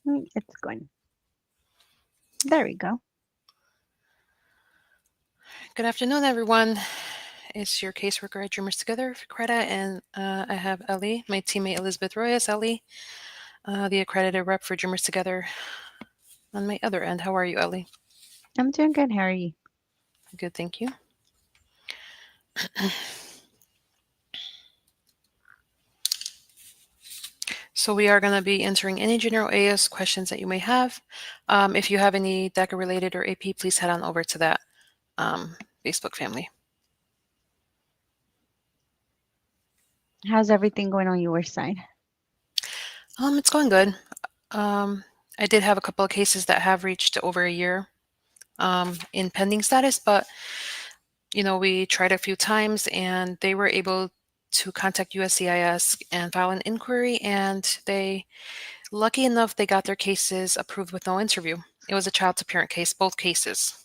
It's going. There we go. Good afternoon, everyone. It's your caseworker at Dreamers Together, Greta, and I have Ellie, my teammate Elizabeth Roy as Ellie, the accredited rep for Dreamers Together on my other end. How are you, Ellie? I'm doing good. How are you? Good, thank you. So we are going to be answering any general AS questions that you may have. If you have any DECA related or AP, please head on over to that Facebook family. How's everything going on your side? It's going good. I did have a couple of cases that have reached over a year in pending status, but we tried a few times and they were able to contact USCIS and file an inquiry, and lucky enough, they got their cases approved with no interview. It was a child to parent case, both cases.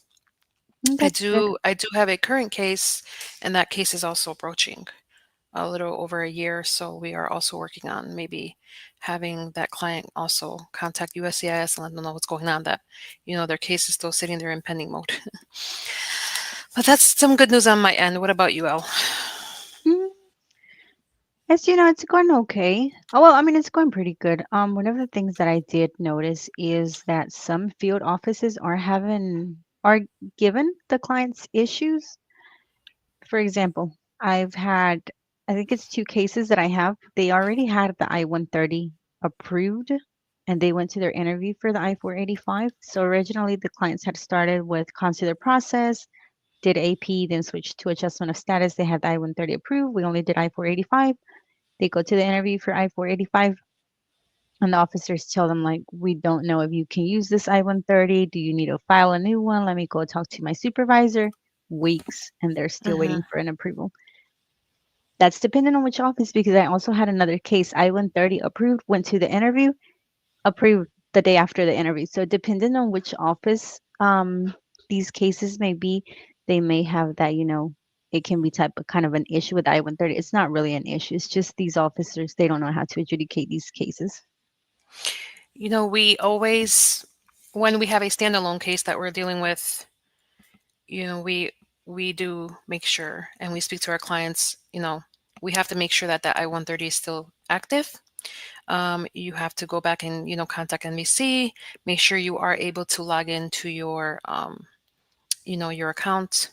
I That's good. do I do have a current case, and that case is also approaching a little over a year, so we are also working on maybe having that client also contact USCIS and let them know what's going on, that their case is still sitting there in pending mode. But that's some good news on my end. What about you, El? Mm, As you know, it's going okay. Oh, well, I mean, it's going pretty good. One of the things that I did notice is that some field offices are given the clients issues. For example, I think it's two cases that I have. They already had the I-130 approved and they went to their interview for the I-485. So originally the clients had started with consular process, did AP, then switched to adjustment of status. They had the I-130 approved. We only did I-485. They go to the interview for I-485 and the officers tell them like, we don't know if you can use this I-130. Do you need to file a new one? Let me go talk to my supervisor. Weeks, and they're still waiting Mm-hmm. for an approval. That's dependent on which office, because I also had another case, I-130 approved, went to the interview, approved the day after the interview. So depending on which office these cases may be, they may have that, it can be type of kind of an issue with I-130. It's not really an issue. It's just these officers, they don't know how to adjudicate these cases. We always, when we have a standalone case that we're dealing with, you know, we we do make sure, and we speak to our clients. We have to make sure that I-130 is still active. You have to go back and contact NBC, make sure you are able to log into your account.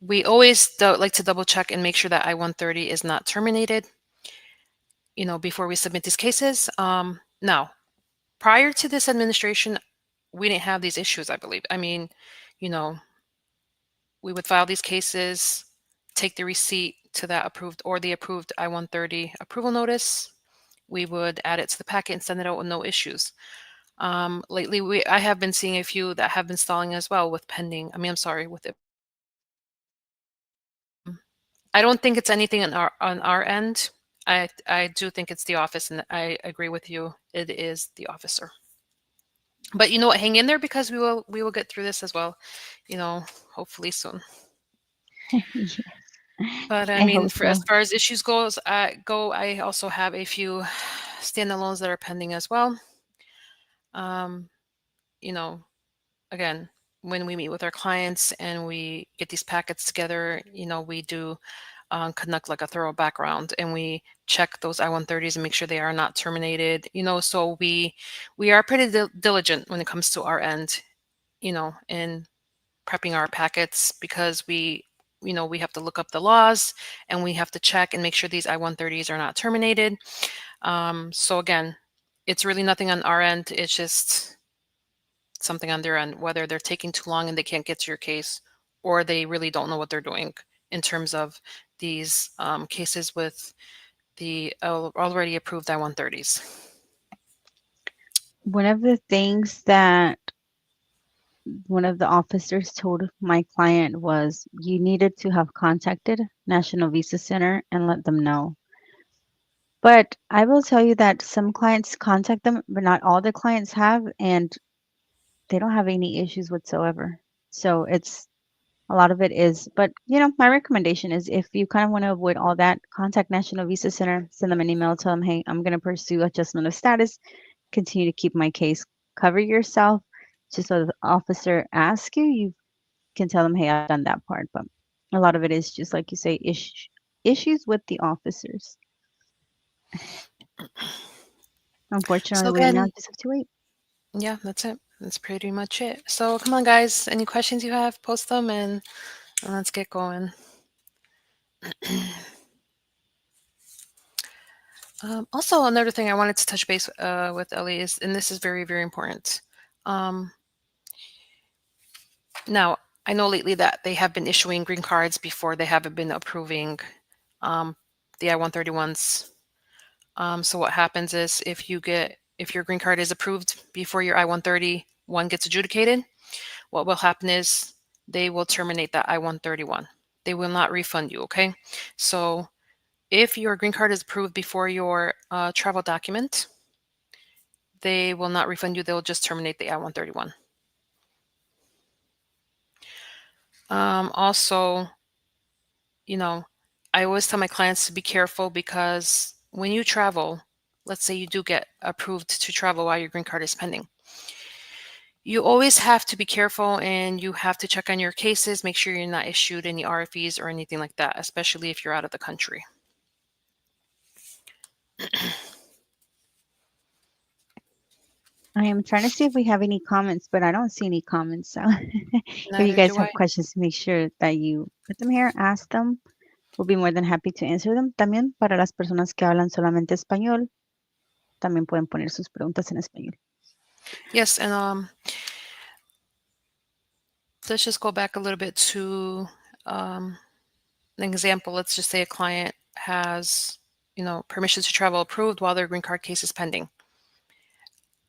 We always like to double check and make sure that I-130 is not terminated, before we submit these cases. Now, prior to this administration, we didn't have these issues, I believe. I mean, you know, we would file these cases, take the receipt to that approved or the approved I-130 approval notice. We would add it to the packet and send it out with no issues. Lately, I have been seeing a few that have been stalling as well with pending. I mean, I'm sorry, with it. I don't think it's anything on our end. I do think it's the office, and I agree with you. It is the officer. But you know what? Hang in there, because we will get through this as well. You know, hopefully soon. Yeah, But I I mean, hope for as so. far as issues I also have a few standalones that are pending as well. Um, you know, Again, when we meet with our clients and we get these packets together, we do conduct like a thorough background, and we check those I-130s and make sure they are not terminated. So we are pretty diligent when it comes to our end, in prepping our packets, because we have to look up the laws, and we have to check and make sure these I-130s are not terminated. So again, it's really nothing on our end. It's just something on their end, whether they're taking too long and they can't get to your case, or they really don't know what they're doing in terms of these cases with the already approved I-130s. One of the things that one of the officers told my client was you needed to have contacted National Visa Center and let them know. But I will tell you that some clients contact them, but not all the clients have, and they don't have any issues whatsoever. So it's a lot of it is, but my recommendation is if you kind of want to avoid all that, contact National Visa Center, send them an email, tell them, hey, I'm going to pursue adjustment of status. continue to keep my case. Cover yourself. Just so the officer asks you, you can tell them, hey, I've done that part. But a lot of it is just like you say, issues with the officers. Unfortunately, So we now again, just have to wait. yeah, that's it. That's pretty much it. So come on, guys. Any questions you have, post them and let's get going. Also, another thing I wanted to touch base with Ellie is, and this is very, very important. Um, Now, I know lately that they have been issuing green cards before they haven't been approving um, the I-131s. So what happens is if your green card is approved before your I-131 gets adjudicated, what will happen is they will terminate that I-131. They will not refund you, okay? So if your green card is approved before your travel document, they will not refund you. They'll just terminate the I-131. Also, you know, I always tell my clients to be careful because when you travel, let's say you do get approved to travel while your green card is pending, you always have to be careful and you have to check on your cases, make sure you're not issued any RFEs or anything like that, especially if you're out of the country. I am trying to see if we have any comments, but I don't see any comments. So if you Neither guys do have I. questions, make sure that you put them here, ask them. We'll be more than happy to answer them. También para las personas que hablan solamente español, también pueden poner sus preguntas en español. Yes, and let's just go back a little bit to um, an example. Let's just say a client has, permission to travel approved while their green card case is pending.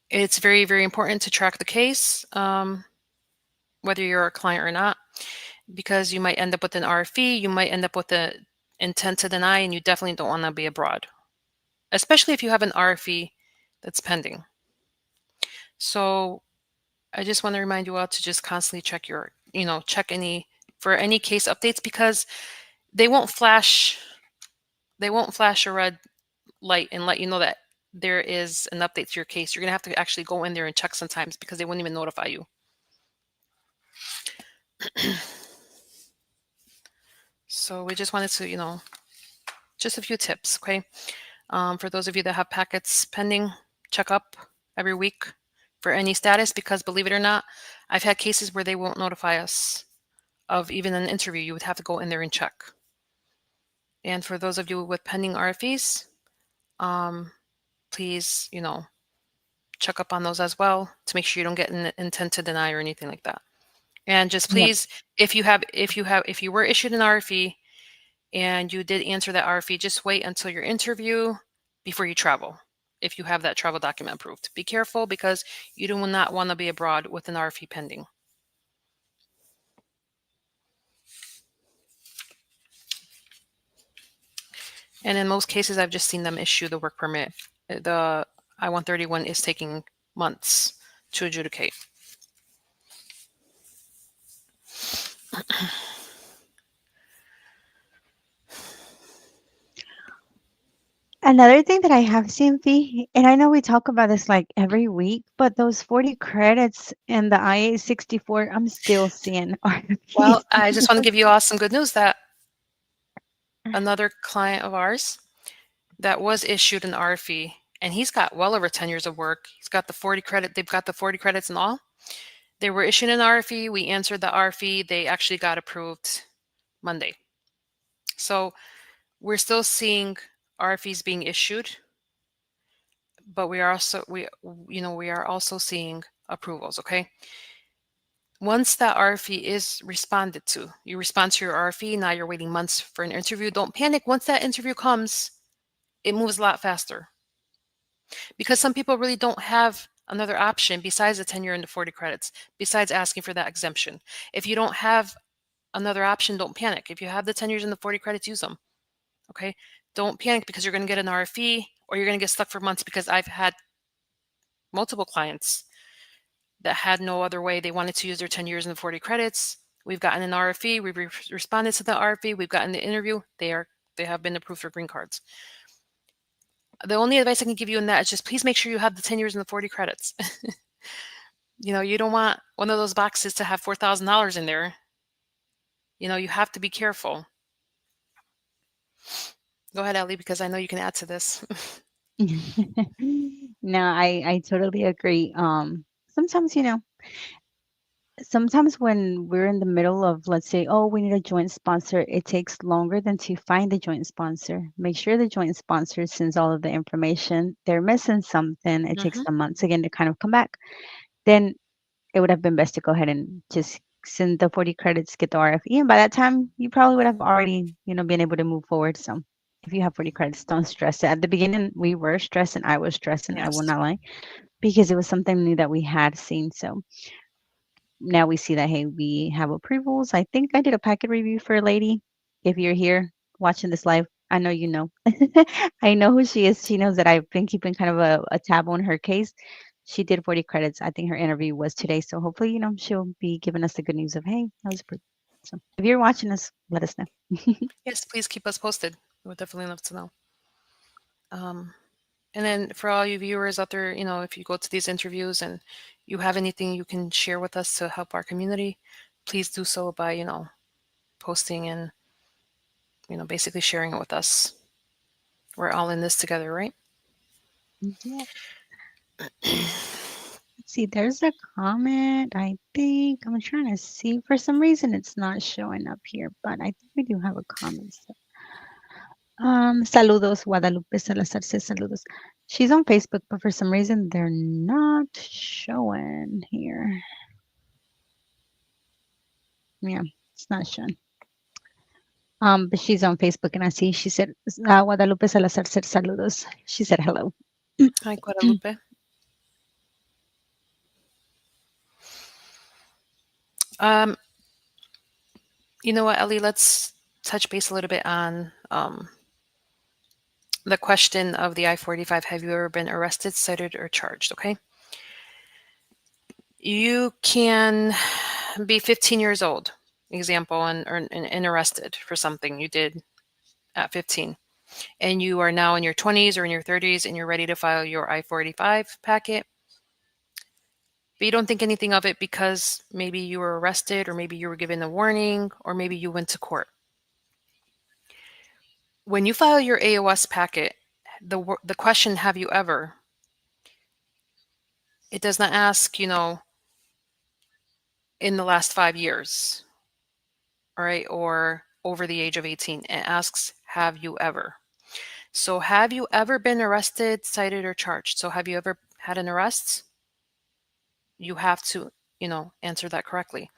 It's very, very important to track the case, whether you're a client or not, because you might end up with an RFE, you might end up with the intent to deny, and you definitely don't want to be abroad, especially if you have an RFE that's pending. So I just want to remind you all to just constantly check check any case updates, because they won't flash a red light and let you know that there is an update to your case. You're gonna have to actually go in there and check sometimes because they wouldn't even notify you. So we just wanted to, just a few tips, okay? For those of you that have packets pending, check up every week for any status, because believe it or not, I've had cases where they won't notify us of even an interview. You would have to go in there and check. And for those of you with pending RFEs, please, check up on those as well to make sure you don't get an intent to deny or anything like that. And just Yep. please, if you were issued an RFE and you did answer that RFE, just wait until your interview before you travel. If you have that travel document approved, be careful because you do not want to be abroad with an RFE pending. And in most cases, I've just seen them issue the work permit. The I-131 is taking months to adjudicate. Another thing that I have seen, V, and I know we talk about this like every week, but those 40 credits in the IA-64, I'm still seeing Well, RFPs. I just want to give you all some good news that another client of ours that was issued an RFE, and he's got well over 10 years of work. He's got the 40 credit, they've got the 40 credits and all. They were issued an RFE. We answered the RFE. They actually got approved Monday. So we're still seeing RFEs being issued, but we are also seeing approvals. Okay. Once that RFE is responded to, you respond to your RFE. Now you're waiting months for an interview. Don't panic. Once that interview comes, it moves a lot faster, because some people really don't have another option besides the tenure and the 40 credits, besides asking for that exemption. If you don't have another option, don't panic. If you have the 10 years and the 40 credits, use them. Okay. Don't panic because you're going to get an RFE or you're going to get stuck for months, because I've had multiple clients that had no other way. They wanted to use their 10 years and the 40 credits. We've gotten an RFE. We've responded to the RFE. We've gotten the interview. They have been approved for green cards. The only advice I can give you in that is just please make sure you have the 10 years and the 40 credits. You don't want one of those boxes to have $4,000 in there. You have to be careful. Go ahead, Ellie, because I know you can add to this. No, I totally agree. Sometimes, sometimes when we're in the middle of, let's say, oh, we need a joint sponsor, it takes longer than to find the joint sponsor. Make sure the joint sponsor sends all of the information. They're missing something. It takes Hmm. them months again to kind of come back. Then it would have been best to go ahead and just send the 40 credits, get the RFE, and by that time you probably would have already, been able to move forward. So if you have 40 credits, don't stress it. At the beginning, we were stressing. I was stressing. I will Yes. not lie, because it was something new that we had seen. So now we see that, hey, we have approvals. I think I did a packet review for a lady. If you're here watching this live, I know you know. I know who she is. She knows that I've been keeping kind of a tab on her case. She did 40 credits. I think her interview was today. So hopefully, she'll be giving us the good news of, hey, that was approved. So if you're watching us, let us know. Yes, please keep us posted. We would definitely love to know. Um, and then for all you viewers out there, if you go to these interviews and you have anything you can share with us to help our community, please do so by, posting and, basically sharing it with us. We're all in this together, right? Yeah. Let's see, there's a comment. I think I'm trying to see. For some reason, it's not showing up here, but I think we do have a comment. Saludos, Guadalupe Salazar says saludos. She's on Facebook, but for some reason they're not showing here. Yeah, it's not showing. But she's on Facebook, and I see she said Guadalupe Salazar said saludos. She said hello. Hi, Guadalupe. Um, you know what, Ellie? Let's touch base a little bit on the question of the I-45. Have you ever been arrested, cited, or charged? Okay. You can be 15 years old, example, and arrested for something you did at 15. And you are now in your 20s or in your 30s and you're ready to file your I-45 packet, but you don't think anything of it because maybe you were arrested or maybe you were given a warning or maybe you went to court. When you file your AOS packet, the question, have you ever, it does not ask, in the last 5 years, all right, or over the age of 18. It asks, have you ever? So have you ever been arrested, cited, or charged? So have you ever had an arrest? You have to, answer that correctly.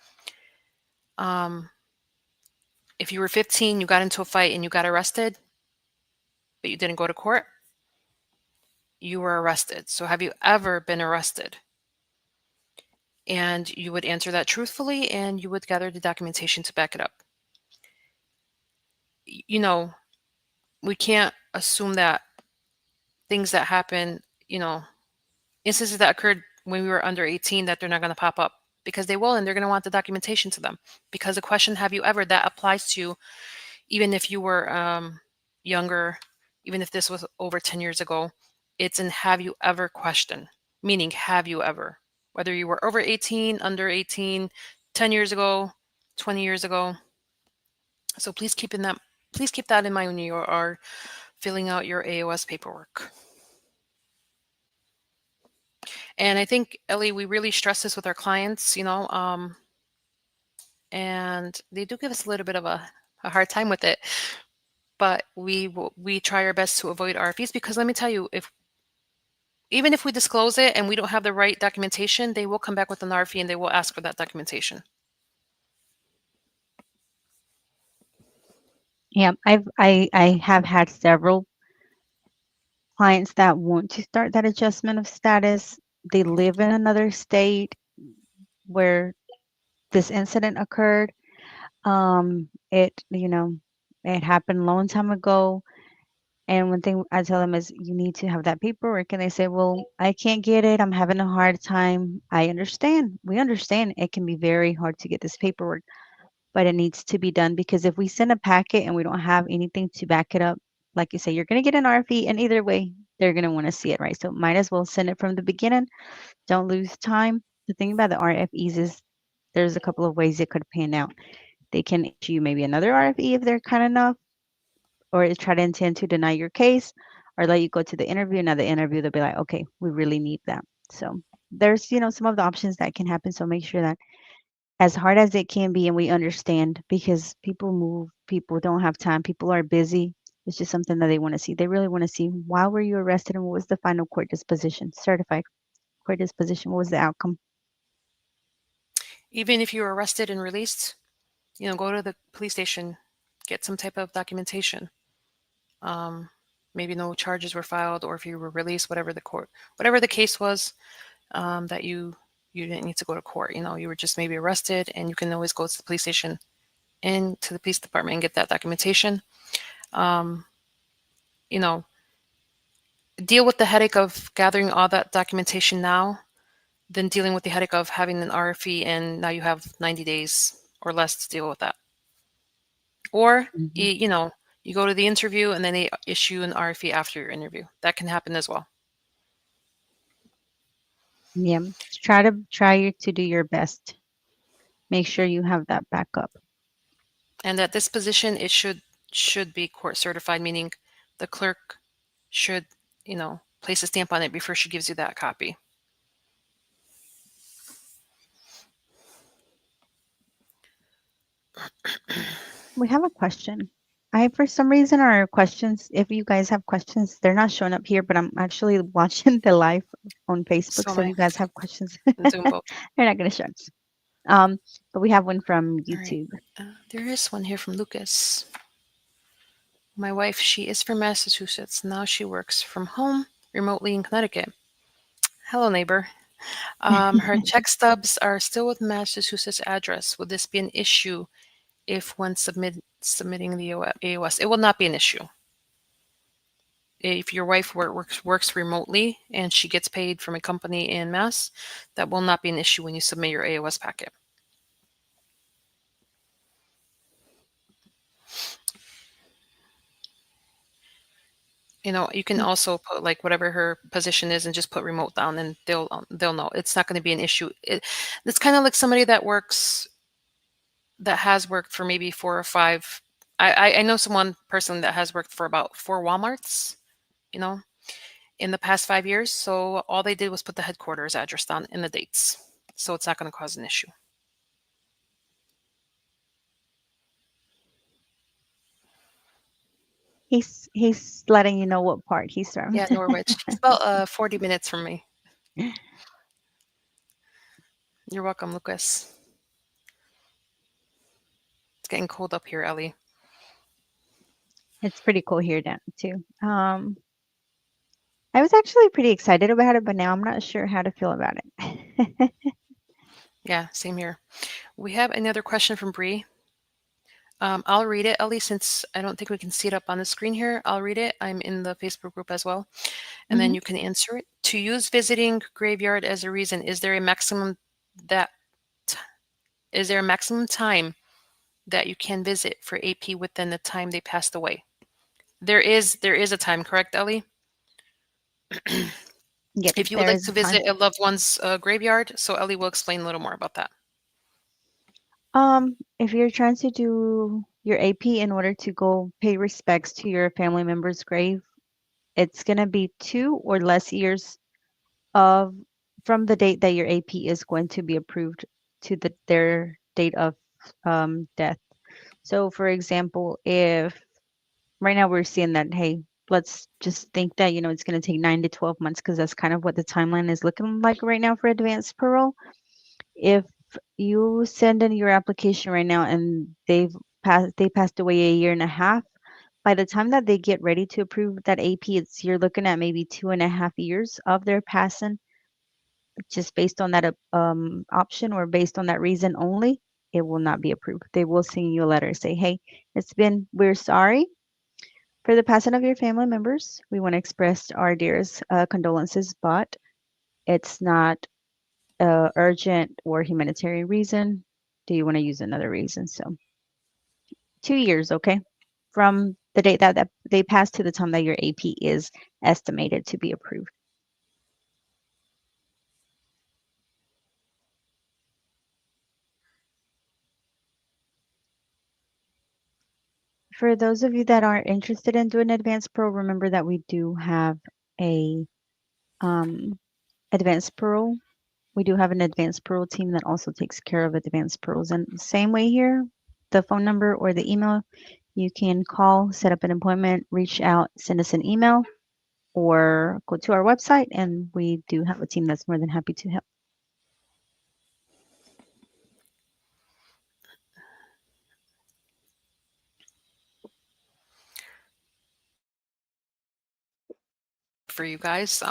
Um, if you were 15, you got into a fight and you got arrested, but you didn't go to court, you were arrested. So have you ever been arrested? And you would answer that truthfully and you would gather the documentation to back it up. You know, we can't assume that things that happen, instances that occurred when we were under 18, that they're not going to pop up, because they will, and they're going to want the documentation to them. Because the question, have you ever, that applies to even if you were younger, even if this was over 10 years ago, it's an have you ever question, meaning have you ever, whether you were over 18, under 18, 10 years ago, 20 years ago. So please keep that in mind when you are filling out your AOS paperwork. And I think, Ellie, we really stress this with our clients, and they do give us a little bit of a hard time with it. But we try our best to avoid RFEs, because let me tell you, if even if we disclose it and we don't have the right documentation, they will come back with an RFE and they will ask for that documentation. Yeah, I have had several clients that want to start that adjustment of status. They live in another state where this incident occurred. It happened a long time ago. And one thing I tell them is you need to have that paperwork. And they say, well, I can't get it. I'm having a hard time. I understand. We understand it can be very hard to get this paperwork, but it needs to be done, because if we send a packet and we don't have anything to back it up, like you say, you're going to get an RFE. And either way, they're going to want to see it, right? So might as well send it from the beginning. Don't lose time. The thing about the RFEs is there's a couple of ways it could pan out. They can issue you maybe another RFE if they're kind enough, or try to intend to deny your case, or let you go to the interview. Now the interview, they'll be like, okay, we really need that. So there's, some of the options that can happen. So make sure that as hard as it can be, and we understand because people move, people don't have time, people are busy. It's just something that they want to see. They really want to see why were you arrested and what was the final court disposition, certified court disposition, what was the outcome. Even if you were arrested and released, go to the police station, get some type of documentation. Um, Maybe no charges were filed, or if you were released, whatever the case was, that you didn't need to go to court. You were just maybe arrested, and you can always go to the police station and to the police department and get that documentation. Um, you know, Deal with the headache of gathering all that documentation now, than dealing with the headache of having an RFE and now you have 90 days or less to deal with that. Or, Hmm. you go to the interview and then they issue an RFE after your interview. That can happen as well. Yeah, try to do your best. Make sure you have that backup. And at this position, it should be court certified, meaning the clerk should, place a stamp on it before she gives you that copy. We have a question. For some reason, our questions, if you guys have questions, they're not showing up here, but I'm actually watching the live on Facebook. So So am if I. you guys have questions, I'm doing both. they're not going to show up. But we have one from All right. YouTube. There is one here from Lucas. My wife, she is from Massachusetts. Now she works from home remotely in Connecticut. Hello, neighbor. Her check stubs are still with Massachusetts address. Would this be an issue if one submitting the AOS? It will not be an issue. If your wife works remotely and she gets paid from a company in Mass, that will not be an issue when you submit your AOS packet. You can also put like whatever her position is and just put remote down, and they'll know. It's not going to be an issue. It's kind of like somebody that has worked for maybe 4 or 5. I know someone person that has worked for about 4 WalMarts, you know, in the past 5 years. So all they did was put the headquarters address down and the dates. So it's not going to cause an issue. He's letting you know what part he's from. Yeah, Norwich. It's about 40 minutes from me. You're welcome, Lucas. It's getting cold up here, Ellie. It's pretty cool here down too. I was actually pretty excited about it, but now I'm not sure how to feel about it. Yeah, same here. We have another question from Bree. I'll read it, Ellie, since I don't think we can see it up on the screen here. I'll read it. I'm in the Facebook group as well. And then Hmm. you can answer it. To use visiting graveyard as a reason, that is there a maximum time that you can visit for AP within the time they passed away? There is a time, correct, Ellie? Yep, If you would there like is to a time. visit a loved one's graveyard, so Ellie will explain a little more about that. If you're trying to do your AP in order to go pay respects to your family member's grave, it's gonna be 2 or less years of from the date that your AP is going to be approved to their date of death. So, for example, if right now we're seeing that, hey, let's just think that it's going to take 9 to 12 months because that's kind of what the timeline is looking like right now for advanced parole. If you send in your application right now and they passed away a year and a half, by the time that they get ready to approve that AP, you're looking at maybe 2.5 years of their passing, just based on that option or based on that reason only. It will not be approved. They will send you a letter say, hey, we're sorry for the passing of your family members. We want to express our dearest condolences, but it's not urgent or humanitarian reason. Do you want to use another reason? So 2 years, okay? from the date that they pass to the time that your AP is estimated to be approved. For those of you that are interested in doing advanced pro, remember that we do have a um, advanced pro. We do have an advanced pro team that also takes care of advanced pros. And same way here, the phone number or the email, you can call, set up an appointment, reach out, send us an email, or go to our website, and we do have a team that's more than happy to help. For you guys,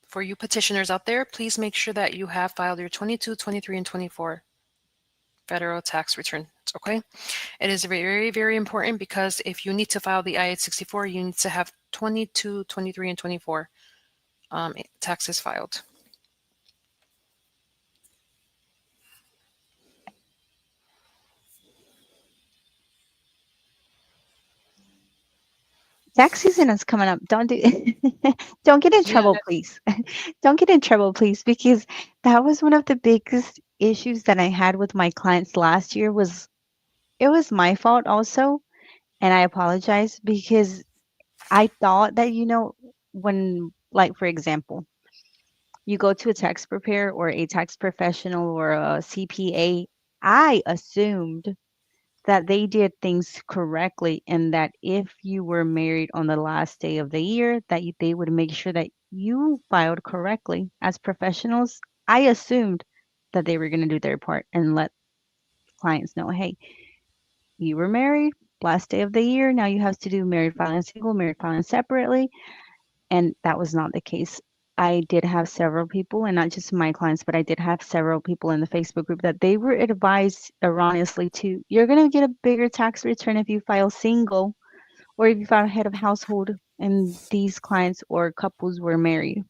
for you petitioners out there, please make sure that you have filed your 22, 23, and 24 federal tax returns. Okay, it is very, very important because if you need to file the I-864, you need to have 22, 23, and 24 taxes filed. Tax season is coming up. Don't do don't get in trouble, Yes. please. Don't get in trouble, please, because that was one of the biggest issues that I had with my clients last year was it was my fault also, and I apologize because I thought that, when, like, for example, you go to a tax preparer or a tax professional or a CPA, I assumed that they did things correctly and that if you were married on the last day of the year, that they would make sure that you filed correctly. As professionals, I assumed that they were going to do their part and let clients know, hey, you were married last day of the year. Now you have to do married filing single, married filing separately. And that was not the case. I did have several people, and not just my clients, but I did have several people in the Facebook group that they were advised erroneously to, you're going to get a bigger tax return if you file single or if you file head of household. And these clients or couples were married.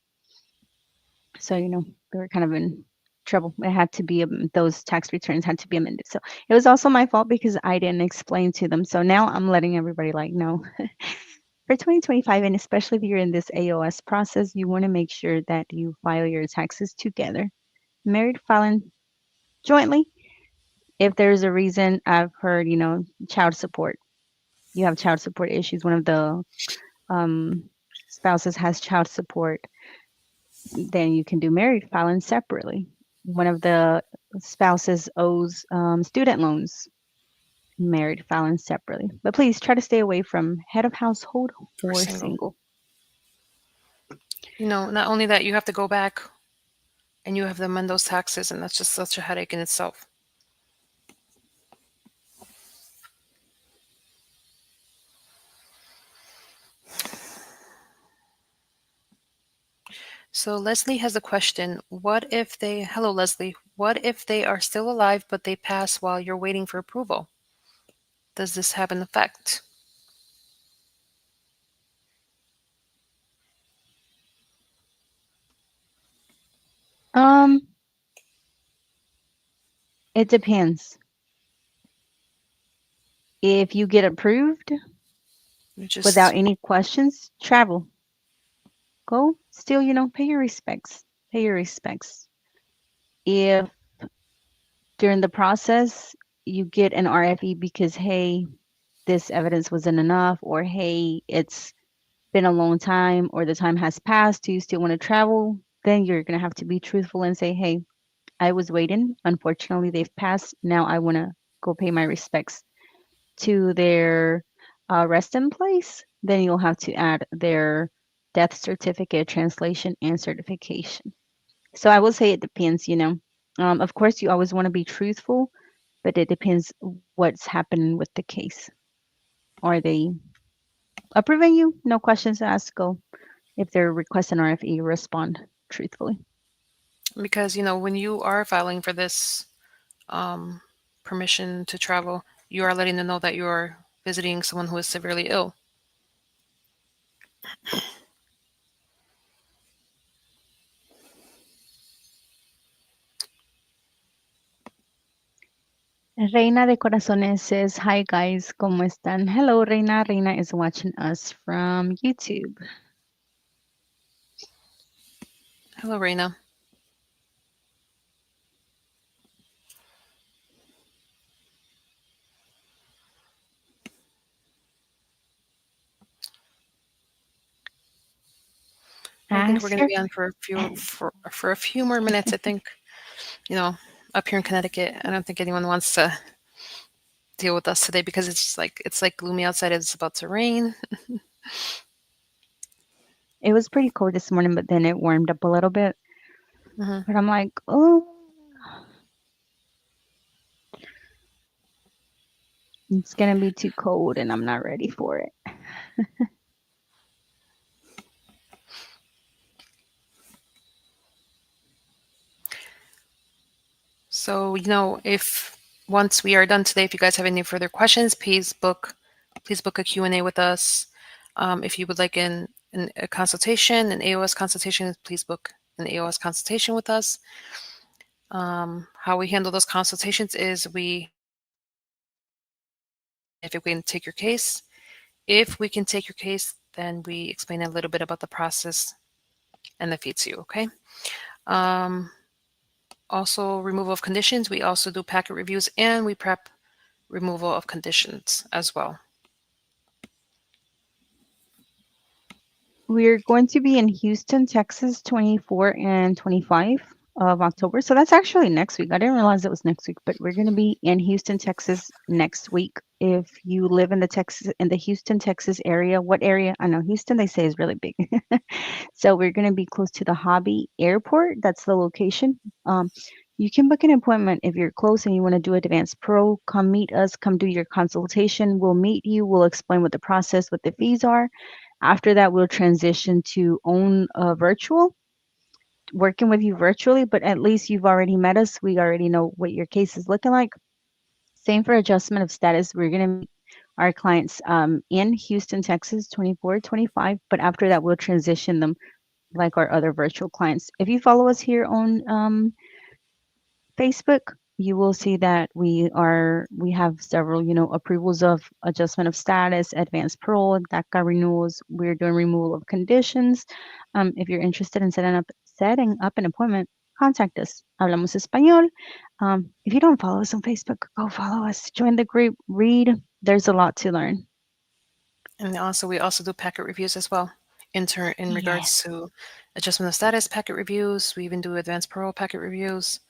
So, they were kind of in trouble. It had to be, those tax returns had to be amended. So it was also my fault because I didn't explain to them. So now I'm letting everybody like know. For 2025, and especially if you're in this AOS process, you want to make sure that you file your taxes together. Married filing jointly. If there's a reason, I've heard, child support. You have child support issues. One of the um, spouses has child support, then you can do married filing separately. One of the spouses owes student loans, married filing separately. But please try to stay away from head of household For or single. single. Not only that, you have to go back and you have to amend those taxes, and that's just such a headache in itself. So Leslie has a question. Hello Leslie, what if they are still alive but they pass while you're waiting for approval? Does this have an effect? Um, it depends. If you get approved You just without any questions, travel. Go. Still, pay your respects. Pay your respects. If during the process you get an RFE because, hey, this evidence wasn't enough, or hey, it's been a long time, or the time has passed, do you still want to travel? Then you're going to have to be truthful and say, hey, I was waiting. Unfortunately, they've passed. Now I want to go pay my respects to their rest in place. Then you'll have to add their death certificate, translation, and certification. So I will say it depends, of course, you always want to be truthful, but it depends what's happening with the case. Are they approving you? No questions asked. Go. If they're requesting RFE, respond truthfully. because when you are filing for this um, permission to travel, you are letting them know that you are visiting someone who is severely ill. Reina de Corazones says, "Hi guys, ¿cómo están?" Hello, Reina. Reina is watching us from YouTube. Hello, Reina. I think we're Ask going to your be on for a few for a few more minutes. I think you know up here in Connecticut, I don't think anyone wants to deal with us today because it's like gloomy outside. It's about to rain. It was pretty cold this morning, but then it warmed up a little bit. Hmm. But I'm like, oh, it's gonna be too cold, and I'm not ready for it. So if once we are done today, if you guys have any further questions, please book a Q&A with us. If you would like a consultation, an AOS consultation, please book an AOS consultation with us. How we handle those consultations is we if we can take your case. If we can take your case, then we explain a little bit about the process and the fee to you. Okay. Um, Also, removal of conditions. We also do packet reviews and we prep removal of conditions as well. We're going to be in Houston, Texas, 24 and 25 of October. So that's actually next week. I didn't realize it was next week, but we're going to be in Houston, Texas next week. If you live in the Houston, Texas area, what area? I know Houston, they say is really big. So we're going to be close to the Hobby Airport. That's the location. Um, you can book an appointment if you're close and you want to do Advanced Pro. Come meet us. Come do your consultation. We'll meet you. We'll explain what the process, what the fees are. After that, we'll transition to own virtual, working with you virtually, but at least you've already met us. We already know what your case is looking like. Same for adjustment of status. We're going to meet our clients in Houston, Texas, 24, 25. But after that, we'll transition them like our other virtual clients. If you follow us here on Facebook, you will see that we have several, approvals of adjustment of status, advanced parole, DACA renewals. We're doing removal of conditions. If you're interested in setting up an appointment, contact us. Hablamos español. If you don't follow us on Facebook, go follow us. Join the group. Read. There's a lot to learn. And also, we also do packet reviews as well. In regards Yes. to adjustment of status packet reviews, we even do advanced parole packet reviews.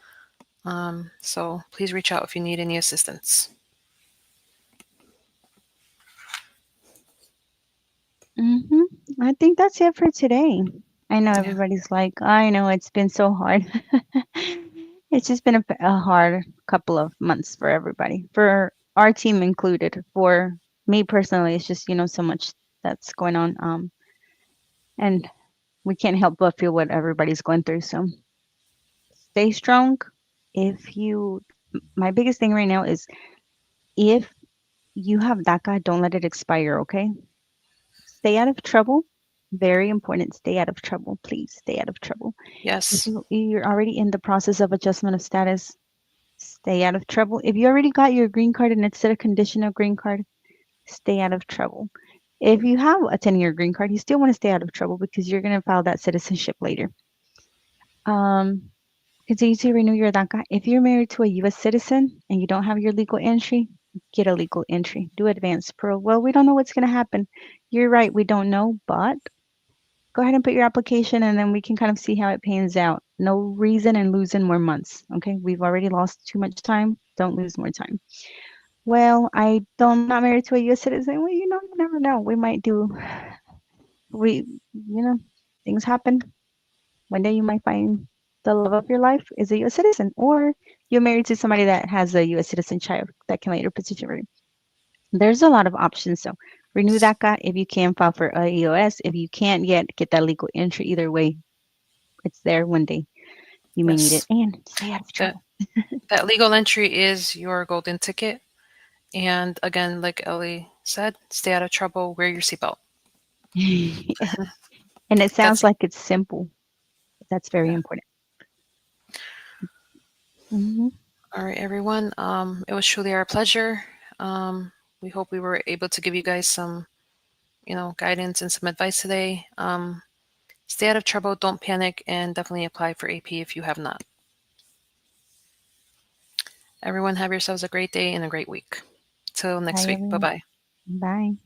So please reach out if you need any assistance. hmm I think that's it for today. I know Yeah. everybody's like, I know it's been so hard. It's just been a hard couple of months for everybody, for our team included. For me personally, it's just, so much that's going on. And we can't help but feel what everybody's going through. So stay strong. My biggest thing right now is if you have DACA, don't let it expire, okay? Stay out of trouble. Very important. Stay out of trouble. Please stay out of trouble. If Yes. you're already in the process of adjustment of status, stay out of trouble. If you already got your green card and it's a conditional green card, stay out of trouble. If you have a 10-year green card, you still want to stay out of trouble because you're going to file that citizenship later. Um, Continue to renew your DACA. If you're married to a U.S. citizen and you don't have your legal entry, get a legal entry. Do advanced pro. Well, we don't know what's going to happen. You're right, we don't know, but go ahead and put your application and then we can kind of see how it pans out. No reason in losing more months. Okay. We've already lost too much time. Don't lose more time. Well, I'm not married to a US citizen. Well, you never know. We might do we things happen. One day you might find the love of your life is a US citizen, or you're married to somebody that has a US citizen child that can later petition for you. There's a lot of options. So renew DACA if you can, file for AEOS. If you can't yet, get that legal entry. Either way, it's there one day. You may need it Yes. and stay out of That trouble. that legal entry is your golden ticket. And again, like Ellie said, stay out of trouble, wear your seatbelt. And it sounds That's like it's simple. But that's very yeah. important. Hmm All right, everyone. It was truly our pleasure. Um, we hope we were able to give you guys some, guidance and some advice today. Stay out of trouble, don't panic, and definitely apply for AP if you have not. Everyone, have yourselves a great day and a great week. Till next Bye, week. Bye everyone. bye. Bye.